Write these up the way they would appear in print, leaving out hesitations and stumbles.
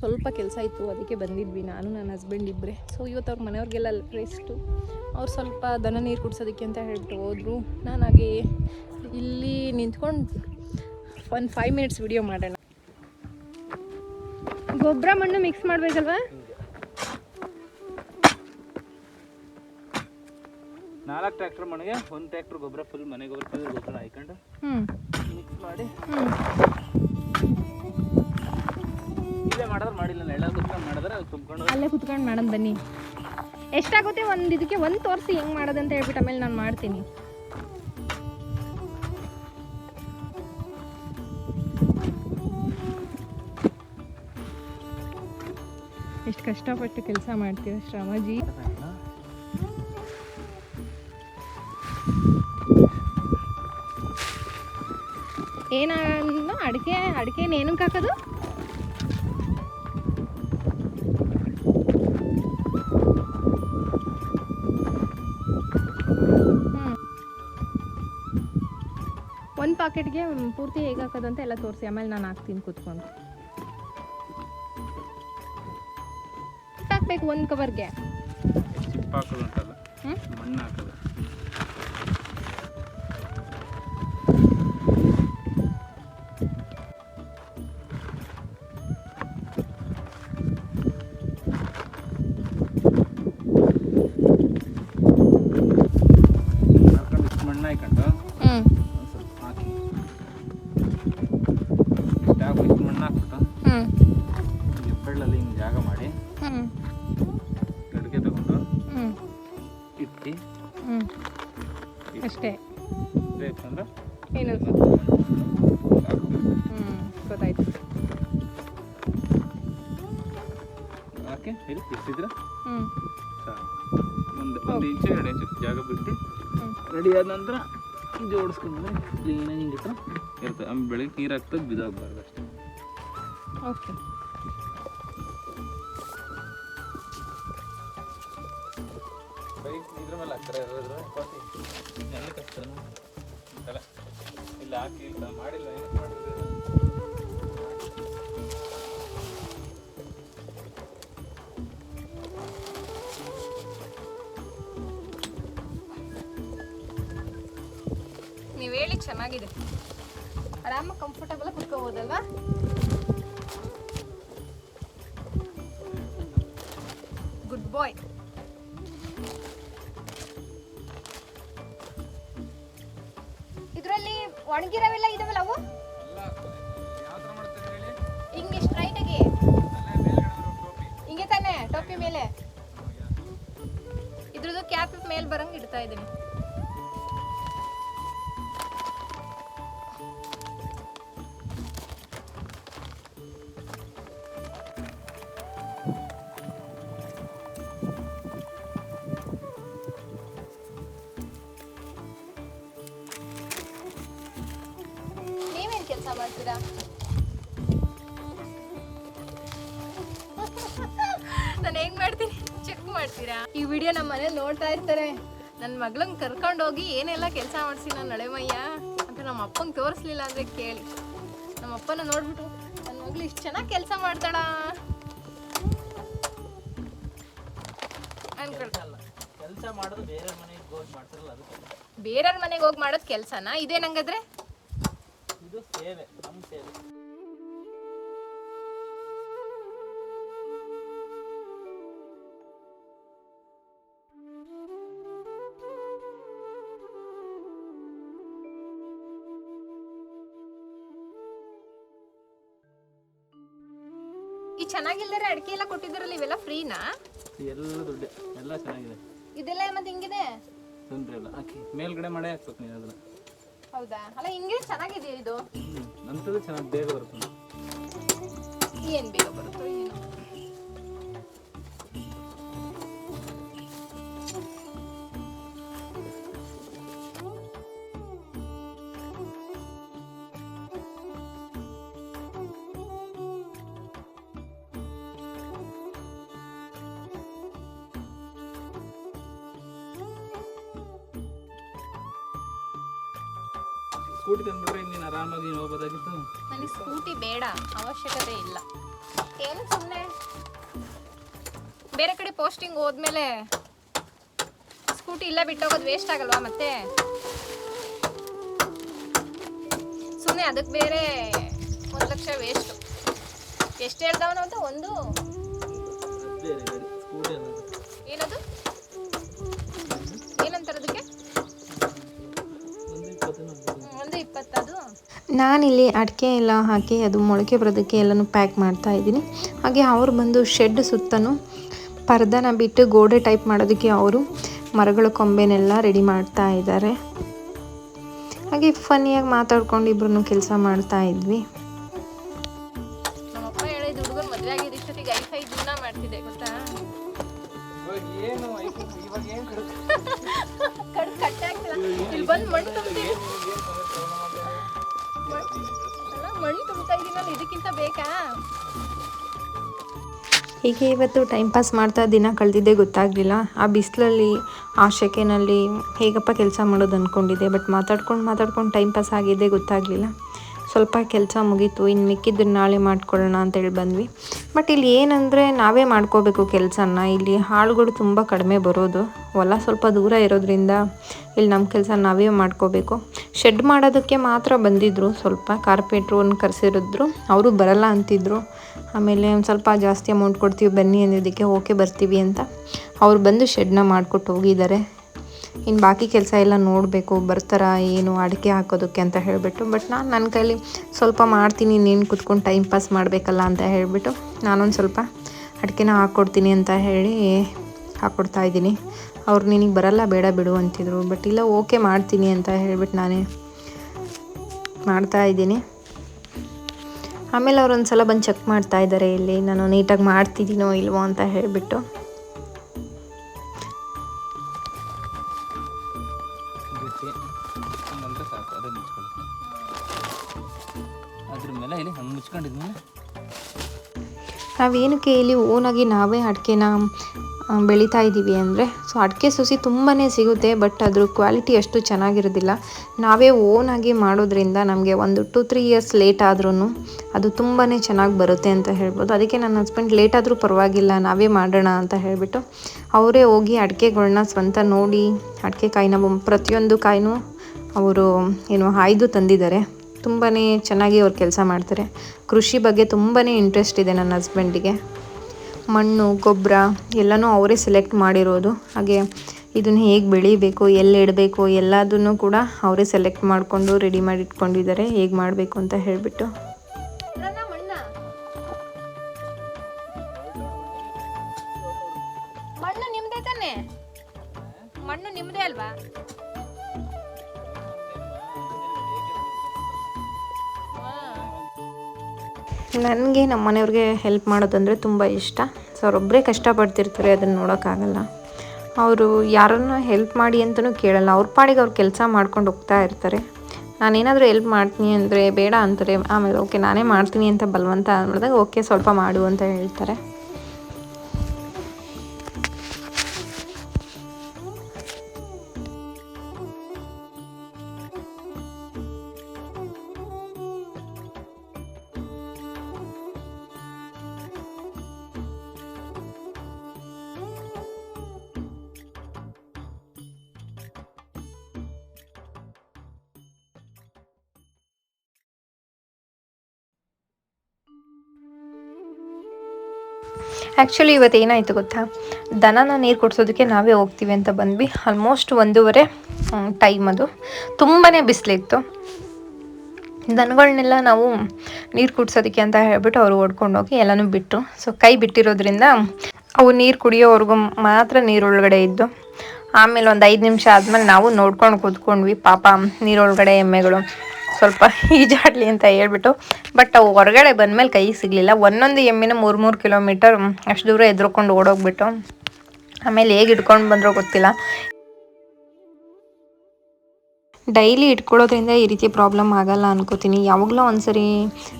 ಸ್ವಲ್ಪ ಕೆಲಸ ಇತ್ತು, ಅದಕ್ಕೆ ಬಂದಿದ್ವಿ ನಾನು ನನ್ನ ಹಸ್ಬೆಂಡ್ ಇಬ್ಬರೇ. ಸೊ ಇವತ್ತು ಅವ್ರ ಮನೆಯವ್ರಿಗೆಲ್ಲ ರೆಸ್ಟು. ಅವ್ರು ಸ್ವಲ್ಪ ದನ ನೀರು ಕುಡ್ಸೋದಕ್ಕೆ ಅಂತ ಹೇಳ್ಬಿಟ್ಟು ಹೋದರು. ನಾನು ಹಾಗೆ ಇಲ್ಲಿ ನಿಂತ್ಕೊಂಡು ಒಂದು 5 ಮಿನಿಟ್ಸ್ ವಿಡಿಯೋ ಮಾಡೋಣ. ಗೊಬ್ಬರ ಮಣ್ಣು ಮಿಕ್ಸ್ ಮಾಡಬೇಕಲ್ವಾ? 4 ಟ್ರ್ಯಾಕ್ಟರ್ ಮನೆಗೆ 1 ಟ್ರ್ಯಾಕ್ಟರ್ ಗೊಬ್ಬರ ಫುಲ್ ಮನೆ ಗೊಬ್ಬರ ಹಾಕೊಂಡು ಮಿಕ್ಸ್ ಮಾಡಿ ಇಲ್ಲೇ ಮಾಡಿದ್ರೆ ಮಾಡಿಲ್ಲ, ಎಲ್ಲ ಕುತ್ಕೊಂಡು ಮಾಡಿದ್ರೆ ತುಂಬ್ಕೊಂಡು ಅಲ್ಲೇ ಕುತ್ಕೊಂಡು ಮಾಡೋಣ ಬನ್ನಿ. ಎಷ್ಟಾಗುತ್ತೆ ಒಂದು ಇದಕ್ಕೆ ಒಂದು ತೋರಿಸಿ ಹೆಂಗೆ ಮಾಡೋದಂತ ಹೇಳ್ಬಿಟ್ಟು ಆಮೇಲೆ ನಾನು ಮಾಡ್ತೀನಿ. ಎಷ್ಟು ಕಷ್ಟಪಟ್ಟು ಕೆಲಸ ಮಾಡ್ತೀರ ಶ್ರಮಜಿ. ಏನೋ ಅಡಿಕೆ ಏನಕ್ಕೆ ಹಾಕೋದು? ಒಂದು ಪಾಕೆಟ್ಗೆ ಪೂರ್ತಿ ಹೇಗೆ ಹಾಕೋದು ಅಂತ ಎಲ್ಲ ತೋರಿಸಿ, ಆಮೇಲೆ ನಾನು ಹಾಕ್ತೀನಿ ಕೂತ್ಕೊಂಡು. ಹಾಕ್ಬೇಕು ಒಂದು ಕವರ್ಗೆ. ಮಣ್ಣು ಹಾಕೋದು ಮಣ್ಣು ಹಾಕೊಂಡು ಸ್ವಲ್ಪ ಹಾಕಿ ಇಷ್ಟು ಮಣ್ಣು ಹಾಕ್ಬಿಟ್ಟು ಹೆಬ್ಬೆಳ್ಳಲ್ಲಿ ಹಿಂಗೆ ಜಾಗ ಮಾಡಿ ಗಡಿಗೆ ತಗೊಂಡು ಇಟ್ಟು ಅಷ್ಟೇ. ಬೇಕಂದ್ರೆ ಏನು ಗೊತ್ತಾಯ್ತು. ಹಾಕಿ ಇಲ್ಲಿ ಇಟ್ಟಿದ್ರೆ ಒಂದು ಇಂಚು 2 ಇಂಚು ಜಾಗ ಬಿಟ್ಟು ರೆಡಿ ಆದ ನಂತರ ಜೋಡಿಸ್ಕೊಂಡ್ರೆ ಕ್ಲೀನಾಗಿ ಹಿಂಗಿಟ್ಟು ಇರ್ತದೆ. ಆಮೇಲೆ ಬೆಳಗ್ಗೆ ನೀರು ಹಾಕ್ತದೆ, ಬಿದ್ದೋಗ್ಬಾರ್ದು ಅಷ್ಟೇ. ಓಕೆ. ಇದ್ರ ಮೇಲೆ ಹಾಕ್ತಾರೆ ಇಲ್ಲ ಹಾಕಿ ಇಲ್ಲ ಮಾಡಿಲ್ಲ ಏನಕ್ಕೆ ಮಾಡಿದ್ರೆ ನೀವು ಹೇಳಿ ಚೆನ್ನಾಗಿದೆ. ಆರಾಮಾಗಿ ಕಂಫರ್ಟಬಲ್ ಕುತ್ಕೋಬೋದಲ್ವಾ? ಗುಡ್ ಬಾಯ್. ಇದರಲ್ಲಿ ಒಣಗಿರವೆಲ್ಲ ಇದಾವಲ್ಲ ಅವು ಹಿಂಗೆ ಸ್ಟ್ರೈಟ್ ಆಗಿ ಹಿಂಗೆ ತಾನೆ ಟೋಪಿ ಮೇಲೆ ಇದ್ರದ್ದು ಕ್ಯಾಪ್ ಮೇಲೆ ಬರಂಗೆ ಇಡ್ತಾ ಇದ್ದೀನಿ. ಕೆಲಸ ಮಾಡ್ತೀರಾ? ನಾನು ಹೆಂಗ್ ಮಾಡ್ತೀನಿ ಚೆಕ್ ಮಾಡ್ತೀರಾ? ಈ ವಿಡಿಯೋ ನಮ್ಮ ಮನೇಲಿ ನೋಡ್ತಾ ಇರ್ತಾರೆ. ನನ್ನ ಮಗಳಂಗೆ ಕರ್ಕೊಂಡೋಗಿ ಏನೆಲ್ಲ ಕೆಲಸ ಮಾಡಿಸಿ ನಾನು ನಳೆಮಯ್ಯ ಅಂತ ನಮ್ಮ ಅಪ್ಪಂಗೆ ತೋರಿಸ್ಲಿಲ್ಲ ಅಂದರೆ ಕೇಳಿ. ನಮ್ಮ ಅಪ್ಪನ ನೋಡ್ಬಿಟ್ಟು ನನ್ನ ಮಗಳು ಇಷ್ಟು ಚೆನ್ನಾಗಿ ಕೆಲಸ ಮಾಡ್ತಾಳ ಅನ್ಕೊಳ್ತಲ್ಲ. ಕೆಲಸ ಮಾಡೋದು ಬೇರೆ ಮನೆಗೆ ಹೋಗಿ ಮಾಡ್ತಾರಲ್ಲ, ಅದಕ್ಕೆ ಬೇರೆಯವ್ರ ಮನೆಗೆ ಹೋಗಿ ಮಾಡೋದು ಕೆಲಸನಾ ಇದೇನಂಗಾದ್ರೆ? ಇದು ಸೇವೆ, ನಮ್ಮ ಸೇವೆ. ಈ ಚೆನ್ನಾಗಿಲ್ದರೆ ಅಡಿಕೆ ಎಲ್ಲ ಕೊಟ್ಟಿದ್ರಲ್ಲ, ಇವೆಲ್ಲ ಫ್ರೀನಾ? ಎಲ್ಲ ದುಡ್ಡು, ಎಲ್ಲ ಚೆನ್ನಾಗಿದೆ. ಇದೆಲ್ಲ ಮತ್ತೆ ಹಿಂಗಿದೆ ತೊಂದ್ರೆ ಇಲ್ಲ. ಹಾಕಿ ಮೇಲ್ಗಡೆ ಮಾಡೇ ಹಾಕ್ಬೇಕು ನೀನು ಅದನ್ನ. ಹೌದಾ? ಅಲ್ಲ ಹಿಂಗೆ ಚೆನ್ನಾಗಿದೆಯಾ ಇದು? ನಂತದ್ದು ಚೆನ್ನಾಗಿ ಬೇಗ ಬರುತ್ತೆ. ಏನು ಬೇಗ ಬರುತ್ತೋ ಏನೋ. ಸ್ಕೂಟಿ ತಂದ್ಬಿಟ್ರೆ ನೀನು ಆರಾಮಾಗಿ ಹೋಗ್ಬೋದಾಗಿತ್ತು. ನನಗೆ ಸ್ಕೂಟಿ ಬೇಡ, ಅವಶ್ಯಕತೆ ಇಲ್ಲ. ಏನು ಸುಮ್ಮನೆ ಬೇರೆ ಕಡೆ ಪೋಸ್ಟಿಂಗ್ ಹೋದ್ಮೇಲೆ ಸ್ಕೂಟಿ ಇಲ್ಲ ಬಿಟ್ಟೋಗೋದು ವೇಸ್ಟ್ ಆಗಲ್ವಾ? ಮತ್ತೆ ಸುಮ್ಮನೆ ಅದಕ್ಕೆ ಬೇರೆ 1 ಲಕ್ಷ ವೇಸ್ಟು. ಎಷ್ಟು ಹೇಳ್ದವನು ಅಂತ ಒಂದು ಏನದು ಏನಂತಾರೆ ಅದಕ್ಕೆ 120 ಅದು. ನಾನಿಲ್ಲಿ ಅಡಿಕೆ ಎಲ್ಲ ಹಾಕಿ ಅದು ಮೊಳಕೆ ಬರೋದಕ್ಕೆ ಎಲ್ಲನೂ ಪ್ಯಾಕ್ ಮಾಡ್ತಾ ಇದ್ದೀನಿ. ಹಾಗೆ ಅವ್ರು ಬಂದು ಶೆಡ್ ಸುತ್ತಲೂ ಪರ್ದನ ಬಿಟ್ಟು ಗೋಡೆ ಟೈಪ್ ಮಾಡೋದಕ್ಕೆ ಅವರು ಮರಗಳ ಕೊಂಬೆನೆಲ್ಲ ರೆಡಿ ಮಾಡ್ತಾ ಇದ್ದಾರೆ. ಹಾಗೆ ಫನ್ನಿಯಾಗಿ ಮಾತಾಡ್ಕೊಂಡು ಇಬ್ರು ಕೆಲಸ ಮಾಡ್ತಾ ಇದ್ವಿ. ನಮ್ಮಪ್ಪ ಹೇಳಿದ ಹುಡುಗರು ಮದುವೆ ಆಗಿದ್ದು ಇಷ್ಟೊತ್ತಿಗೆ 5 ದಿನ ಮಾಡ್ತಿದ್ದೆ ಗೊತ್ತಾ? ಕಟ್ಟಾಗ್ತಿಲ್ಲ. ಇಲ್ಲಿ ಬಂದು ಮಣ್ಣು ತುಂಬ್ತೀನಿ, ಮಣ್ಣು ತುಂಬ್ತಾ ಇದೀನಲ್ಲ, ಇದಕ್ಕಿಂತ ಬೇಕಾ? ಹೀಗೆ ಇವತ್ತು ಟೈಮ್ ಪಾಸ್ ಮಾಡ್ತಾ ದಿನ ಕಳೆದಿದ್ದೇ ಗೊತ್ತಾಗಲಿಲ್ಲ. ಆ ಬಿಸಿಲಲ್ಲಿ ಆ ಸೆಕೆನಲ್ಲಿ ಹೇಗಪ್ಪ ಕೆಲಸ ಮಾಡೋದು ಅಂದ್ಕೊಂಡಿದ್ದೆ. ಬಟ್ ಮಾತಾಡ್ಕೊಂಡು ಟೈಮ್ ಪಾಸ್ ಆಗಿದ್ದೇ ಗೊತ್ತಾಗಲಿಲ್ಲ. ಸ್ವಲ್ಪ ಕೆಲಸ ಮುಗೀತು, ಇನ್ನು ಮಿಕ್ಕಿದ್ದನ್ನು ನಾಳೆ ಮಾಡ್ಕೊಳ್ಳೋಣ ಅಂತೇಳಿ ಬಂದ್ವಿ. ಬಟ್ ಇಲ್ಲಿ ಏನಂದರೆ ನಾವೇ ಮಾಡ್ಕೋಬೇಕು ಕೆಲಸನ. ಇಲ್ಲಿ ಆಳುಗಳು ತುಂಬ ಕಡಿಮೆ ಬರೋದು, ಹೊಲ ಸ್ವಲ್ಪ ದೂರ ಇರೋದ್ರಿಂದ ಇಲ್ಲಿ ನಮ್ಮ ಕೆಲಸ ನಾವೇ ಮಾಡ್ಕೋಬೇಕು. ಶೆಡ್ ಮಾಡೋದಕ್ಕೆ ಮಾತ್ರ ಬಂದಿದ್ದರು, ಸ್ವಲ್ಪ ಕಾರ್ಪೆಟ್ರನ್ನ ಕರೆಸಿರಿದ್ರು, ಅವರು ಬರಲ್ಲ ಅಂತಿದ್ರು. ಆಮೇಲೆ ಒಂದು ಸ್ವಲ್ಪ ಜಾಸ್ತಿ ಅಮೌಂಟ್ ಕೊಡ್ತೀವಿ ಬನ್ನಿ ಅನ್ನೋದಕ್ಕೆ ಓಕೆ ಬರ್ತೀವಿ ಅಂತ ಅವ್ರು ಬಂದು ಶೆಡ್ನ ಮಾಡಿಕೊಟ್ಟು ಹೋಗಿದ್ದಾರೆ. ಇನ್ನು ಬಾಕಿ ಕೆಲಸ ಎಲ್ಲ ನೋಡಬೇಕು, ಬರ್ತಾರಾ ಏನು ಅಡಿಕೆ ಹಾಕೋದಕ್ಕೆ ಅಂತ ಹೇಳಿಬಿಟ್ಟು. ಬಟ್ ನಾನು ನನ್ನ ಕೈಲಿ ಸ್ವಲ್ಪ ಮಾಡ್ತೀನಿ, ನೀನು ಕುತ್ಕೊಂಡು ಟೈಮ್ ಪಾಸ್ ಮಾಡಬೇಕಲ್ಲ ಅಂತ ಹೇಳಿಬಿಟ್ಟು ನಾನೊಂದು ಸ್ವಲ್ಪ ಅಡಿಕೆನ ಹಾಕ್ಕೊಡ್ತೀನಿ ಅಂತ ಹೇಳಿ ಹಾಕ್ಕೊಡ್ತಾ ಇದ್ದೀನಿ. ಅವ್ರು ನಿನಗೆ ಬರಲ್ಲ ಬೇಡ ಬಿಡು ಅಂತಿದ್ರು. ಬಟ್ ಇಲ್ಲ ಓಕೆ ಮಾಡ್ತೀನಿ ಅಂತ ಹೇಳಿಬಿಟ್ಟು ನಾನೇ ಮಾಡ್ತಾಯಿದ್ದೀನಿ. ಆಮೇಲೆ ಅವ್ರು ಒಂದು ಸಲ ಬಂದು ಚೆಕ್ ಮಾಡ್ತಾ ಇದ್ದಾರೆ ಇಲ್ಲಿ ನಾನು ನೀಟಾಗಿ ಮಾಡ್ತಿದ್ದೀನೋ ಇಲ್ವೋ ಅಂತ ಹೇಳಿಬಿಟ್ಟು. ಅದ್ರ ಮೇಲೆ ಇಲ್ಲಿ ಹಂಗೆ ಮುಚ್ಕೊಂಡಿದ್ಮೇಲೆ ನಾವೇನಕ್ಕೆ ಇಲ್ಲಿ ಓನಾಗಿ ನಾವೇ ಅಡಿಕೆನ ಬೆಳೀತಾ ಇದ್ದೀವಿ ಅಂದರೆ, ಸೊ ಅಡಿಕೆ ಸಸಿ ತುಂಬಾ ಸಿಗುತ್ತೆ, ಬಟ್ ಅದ್ರ ಕ್ವಾಲಿಟಿ ಅಷ್ಟು ಚೆನ್ನಾಗಿರೋದಿಲ್ಲ. ನಾವೇ ಓನಾಗಿ ಮಾಡೋದ್ರಿಂದ ನಮಗೆ ಒಂದು 2-3 ಇಯರ್ಸ್ ಲೇಟ್ ಆದ್ರೂ ಅದು ತುಂಬಾ ಚೆನ್ನಾಗಿ ಬರುತ್ತೆ ಅಂತ ಹೇಳ್ಬೋದು. ಅದಕ್ಕೆ ನನ್ನ ಹಸ್ಬೆಂಡ್ ಲೇಟ್ ಆದರೂ ಪರವಾಗಿಲ್ಲ ನಾವೇ ಮಾಡೋಣ ಅಂತ ಹೇಳಿಬಿಟ್ಟು ಅವರೇ ಹೋಗಿ ಅಡಿಕೆಗಳನ್ನ ಸ್ವಂತ ನೋಡಿ ಅಡಿಕೆ ಕಾಯಿನ ಪ್ರತಿಯೊಂದು ಕಾಯಿನೂ ಅವರು ಆಯ್ದು ತಂದಿದ್ದಾರೆ. ತುಂಬಾ ಚೆನ್ನಾಗಿ ಅವ್ರು ಕೆಲಸ ಮಾಡ್ತಾರೆ. ಕೃಷಿ ಬಗ್ಗೆ ತುಂಬಾ ಇಂಟ್ರೆಸ್ಟ್ ಇದೆ ನನ್ನ ಹಸ್ಬೆಂಡಿಗೆ. ಮಣ್ಣು ಗೊಬ್ಬರ ಎಲ್ಲನೂ ಅವರೇ ಸೆಲೆಕ್ಟ್ ಮಾಡಿರೋದು. ಹಾಗೆ ಇದನ್ನು ಹೇಗೆ ಬೆಳಿಬೇಕು, ಎಲ್ಲಿ ಇಡಬೇಕು ಎಲ್ಲದನ್ನು ಕೂಡ ಅವರೇ ಸೆಲೆಕ್ಟ್ ಮಾಡಿಕೊಂಡು ರೆಡಿ ಮಾಡಿ ಇಟ್ಕೊಂಡಿದ್ದಾರೆ ಹೇಗೆ ಮಾಡಬೇಕು ಅಂತ ಹೇಳಿಬಿಟ್ಟು. ಮಣ್ಣು ನಿಮ್ದೇ ತಾನೆ? ಮಣ್ಣು ನಿಮ್ದೇ ಅಲ್ವಾ? ನನಗೆ ನಮ್ಮ ಮನೆಯವ್ರಿಗೆ ಹೆಲ್ಪ್ ಮಾಡೋದಂದರೆ ತುಂಬ ಇಷ್ಟ. ಸೊ ಅವರೊಬ್ಬರೇ ಕಷ್ಟಪಡ್ತಿರ್ತಾರೆ, ಅದನ್ನು ನೋಡೋಕ್ಕಾಗಲ್ಲ. ಅವರು ಯಾರನ್ನು ಹೆಲ್ಪ್ ಮಾಡಿ ಅಂತಲೂ ಕೇಳಲ್ಲ, ಅವ್ರ ಪಾಡಿಗೆ ಅವ್ರು ಕೆಲಸ ಮಾಡ್ಕೊಂಡು ಹೋಗ್ತಾ ಇರ್ತಾರೆ. ನಾನೇನಾದರೂ ಹೆಲ್ಪ್ ಮಾಡ್ತೀನಿ ಅಂದರೆ ಬೇಡ ಅಂತಾರೆ. ಆಮೇಲೆ ಓಕೆ ನಾನೇ ಮಾಡ್ತೀನಿ ಅಂತ ಬಲವಂತ ಮಾಡಿದಾಗ ಓಕೆ ಸ್ವಲ್ಪ ಮಾಡು ಅಂತ ಹೇಳ್ತಾರೆ. ಆ್ಯಕ್ಚುಲಿ ಇವತ್ತು ಏನಾಯಿತು ಗೊತ್ತಾ, ದನನ ನೀರು ಕುಡಿಸೋದಕ್ಕೆ ನಾವೇ ಹೋಗ್ತೀವಿ ಅಂತ ಬಂದ್ವಿ. ಆಲ್ಮೋಸ್ಟ್ 1:30 ಟೈಮ್, ಅದು ತುಂಬಾ ಬಿಸಿಲಿತ್ತು. ದನಗಳನ್ನೆಲ್ಲ ನಾವು ನೀರು ಕುಡಿಸೋದಕ್ಕೆ ಅಂತ ಹೇಳ್ಬಿಟ್ಟು ಅವರು ಓಡ್ಕೊಂಡೋಗಿ ಎಲ್ಲನೂ ಬಿಟ್ಟರು. ಸೊ ಕೈ ಬಿಟ್ಟಿರೋದ್ರಿಂದ ಅವು ನೀರು ಕುಡಿಯೋವರೆಗೂ ಮಾತ್ರ ನೀರೊಳಗಡೆ ಇದ್ದು, ಆಮೇಲೆ ಒಂದು 5 ನಿಮಿಷ ಆದಮೇಲೆ ನಾವು ನೋಡ್ಕೊಂಡು ಕೂತ್ಕೊಂಡ್ವಿ. ಪಾಪ ನೀರೊಳಗಡೆ ಎಮ್ಮೆಗಳು ಸ್ವಲ್ಪ ಈಜಾಡಲಿ ಅಂತ ಹೇಳ್ಬಿಟ್ಟು. ಬಟ್ ಅವು ಹೊರಗಡೆ ಬಂದಮೇಲೆ ಕೈಗೆ ಸಿಗಲಿಲ್ಲ. ಒಂದೊಂದು ಎಮ್ಮೆನ 3 ಕಿಲೋಮೀಟರ್ ಅಷ್ಟು ದೂರ ಎದ್ರುಕೊಂಡು ಓಡೋಗ್ಬಿಟ್ಟು ಆಮೇಲೆ ಹೇಗೆ ಇಟ್ಕೊಂಡು ಬಂದರೋ ಗೊತ್ತಿಲ್ಲ. ಡೈಲಿ ಇಟ್ಕೊಳ್ಳೋದ್ರಿಂದ ಈ ರೀತಿ ಪ್ರಾಬ್ಲಮ್ ಆಗಲ್ಲ ಅನ್ಕೋತೀನಿ. ಯಾವಾಗಲೂ ಒಂದ್ಸರಿ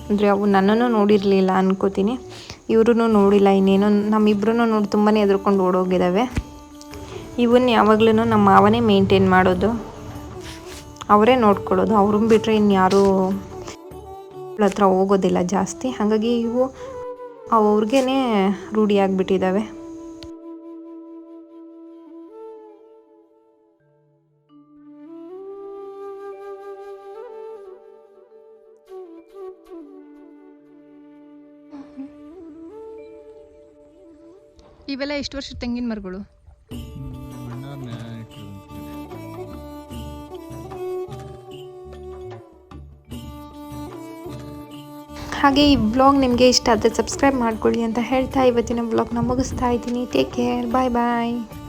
ಅಂದರೆ ಅವು ನನ್ನನ್ನು ನೋಡಿರಲಿಲ್ಲ ಅನ್ಕೋತೀನಿ, ಇವ್ರೂ ನೋಡಿಲ್ಲ. ಇನ್ನೇನು ನಮ್ಮಿಬ್ರೂ ನೋಡಿ ತುಂಬಾ ಎದ್ರುಕೊಂಡು ಓಡೋಗಿದ್ದಾವೆ. ಇವನ್ನ ಯಾವಾಗಲೂ ನಮ್ಮ ಮಾವನೇ ಮೇಂಟೈನ್ ಮಾಡೋದು. ಅವರೇ ನೋಡ್ಕೊಳ್ಳೋದು. ಅವ್ರನ್ನ ಬಿಟ್ಟರೆ ಇನ್ಯಾರೂ ಹತ್ರ ಹೋಗೋದಿಲ್ಲ ಜಾಸ್ತಿ. ಹಾಗಾಗಿ ಇವು ಅವ್ರಿಗೇ ರೂಢಿಯಾಗಿಬಿಟ್ಟಿದ್ದಾವೆ. ಇವೆಲ್ಲ ಎಷ್ಟು ವರ್ಷದ ತೆಂಗಿನ ಮರಗಳು? ಹಾಗೆ ಈ ವ್ಲಾಗ್ ನಿಮಗೆ ಇಷ್ಟ ಆದರೆ ಸಬ್ಸ್ಕ್ರೈಬ್ ಮಾಡ್ಕೊಳ್ಳಿ ಅಂತ ಹೇಳ್ತಾ ಇವತ್ತಿನ ವ್ಲಾಗ್ನ ಮುಗಿಸ್ತಾ ಇದ್ದೀನಿ. ಟೇಕ್ ಕೇರ್, ಬಾಯ್ ಬಾಯ್.